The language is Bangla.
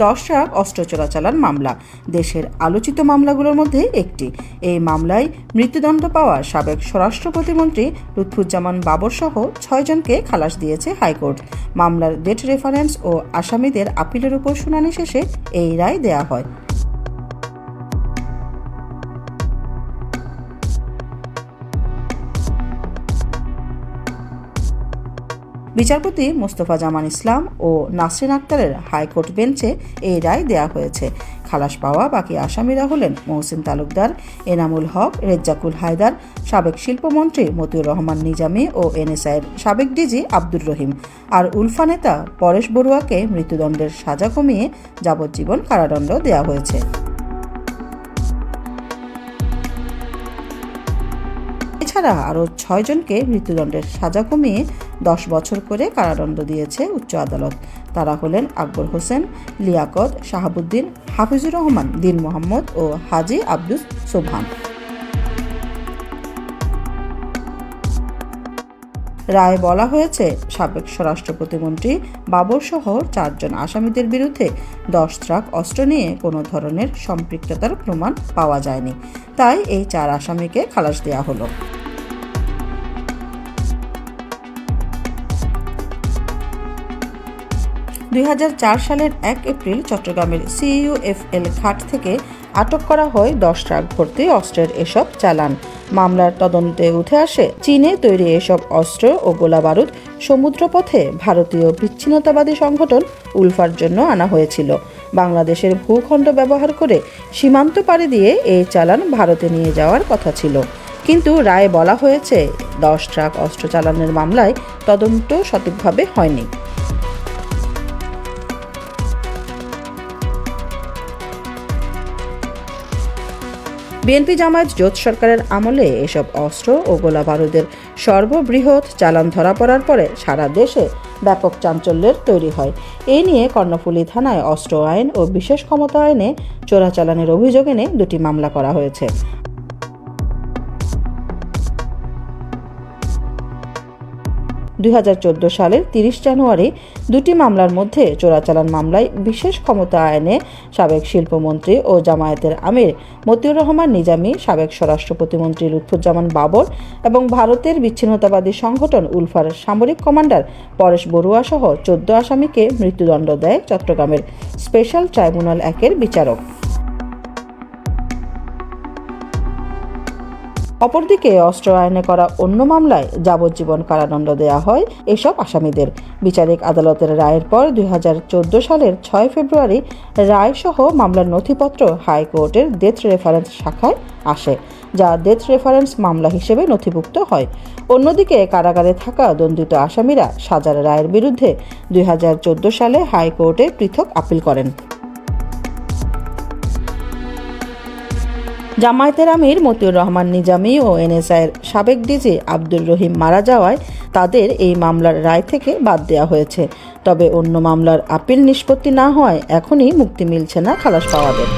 10 ট্রাক অস্ত্র চোরাচালান মামলা দেশের আলোচিত মামলাগুলোর মধ্যে একটি। এই মামলায় মৃত্যুদণ্ড পাওয়া সাবেক স্বরাষ্ট্র প্রতিমন্ত্রী লুৎফুজ্জামান বাবর সহ 6 জনকে খালাস দিয়েছে হাইকোর্ট। মামলার ডেট রেফারেন্স ও আসামিদের আপিলের উপর শুনানি শেষে এই রায় দেয়া হয়। বিচারপতি মোস্তফা জামান ইসলাম ও নাসরিন আক্তারের হাইকোর্ট বেঞ্চে এই রায় দেয়া হয়েছে। খালাস পাওয়া বাকি আসামিরা হলেন মহসিন তালুকদার, এনামুল হক, রেজ্জাকুল হায়দার, সাবেক শিল্পমন্ত্রী মতিউর রহমান নিজামী ও এনএসআইয়ের সাবেক ডিজি আব্দুর রহিম। আর উলফা নেতা পরেশ বড়ুয়াকে মৃত্যুদণ্ডের সাজা কমিয়ে যাবজ্জীবন কারাদণ্ড দেয়া হয়েছে। এছাড়া আরও 6 জনকে মৃত্যুদণ্ডের সাজা কমিয়ে 10 বছর করে কারাদণ্ড দিয়েছে উচ্চ আদালত। তারা হলেন আকবর হোসেন, লিয়াকত, শাহাবুদ্দিন, হাফিজুর রহমান, দিন মোহাম্মদ ও হাজি আব্দুস সোবহান। রায়ে বলা হয়েছে, সাবেক স্বরাষ্ট্র প্রতিমন্ত্রী বাবর সহ 4 জন আসামিদের বিরুদ্ধে 10 ট্রাক অস্ত্র নিয়ে কোনো ধরনের সম্পৃক্ততার প্রমাণ পাওয়া যায়নি। তাই এই 4 আসামিকে খালাস দেওয়া হলো। 2004 সালের 1 এপ্রিল চট্টগ্রামের CUFL ঘাট থেকে আটক করা হয় 10 ট্রাক ভর্তি অস্ত্রের এসব চালান। মামলার তদন্তে উঠে আসে, চীনে তৈরি এসব অস্ত্র ও গোলাবারুদ সমুদ্রপথে ভারতীয় বিচ্ছিন্নতাবাদী সংগঠন উলফার জন্য আনা হয়েছিল। বাংলাদেশের ভূখণ্ড ব্যবহার করে সীমান্ত পাড়ি দিয়ে এই চালান ভারতে নিয়ে যাওয়ার কথা ছিল। কিন্তু রায়ে বলা হয়েছে, 10 ট্রাক অস্ত্র চালানের মামলায় তদন্ত সঠিকভাবে হয়নি। বিএনপি জামায়াত জোট সরকারের আমলে এসব অস্ত্র ও গোলা বারুদের সর্ববৃহৎ চালান ধরা পড়ার পরে সারা দেশে ব্যাপক চাঞ্চল্যের তৈরি হয়। এই নিয়ে কর্ণফুলী থানায় অস্ত্র আইন ও বিশেষ ক্ষমতা আইনে চোরাচালানের অভিযোগ এনে 2টি মামলা করা হয়েছে। 2014 সালের 30 জানুয়ারি 2টি মামলার মধ্যে চোরাচালান মামলায় বিশেষ ক্ষমতা আইনে সাবেক শিল্পমন্ত্রী ও জামায়াতের আমির মতিউর রহমান নিজামী, সাবেক স্বরাষ্ট্র প্রতিমন্ত্রী লুৎফুজ্জামান বাবর এবং ভারতের বিচ্ছিন্নতাবাদী সংগঠন উলফার সামরিক কমান্ডার পরেশ বড়ুয়া সহ 14 আসামিকে মৃত্যুদণ্ড দেয় চট্টগ্রামের স্পেশাল ট্রাইব্যুনাল 1-এর বিচারক। অপরদিকে অস্ত্র আইনে করা অন্য মামলায় যাবজ্জীবন কারাদণ্ড দেয়া হয় এসব আসামিদের। বিচারিক আদালতের রায়ের পর 2014 সালের 6 ফেব্রুয়ারি রায়সহ মামলার নথিপত্র হাইকোর্টের ডেথ রেফারেন্স শাখায় আসে, যা ডেথ রেফারেন্স মামলা হিসেবে নথিভুক্ত হয়। অন্যদিকে কারাগারে থাকা দণ্ডিত আসামিরা সাজার রায়ের বিরুদ্ধে 2014 সালে হাইকোর্টে পৃথক আপিল করেন। জামায়াতের আমির মতিউর রহমান নিজামী ও এনএসআইয়ের সাবেক ডিজি আব্দুর রহিম মারা যাওয়ায় তাদের এই মামলার রায় থেকে বাদ দেওয়া হয়েছে। তবে অন্য মামলার আপিল নিষ্পত্তি না হওয়ায় এখনই মুক্তি মিলছে না খালাস পাওয়াদের।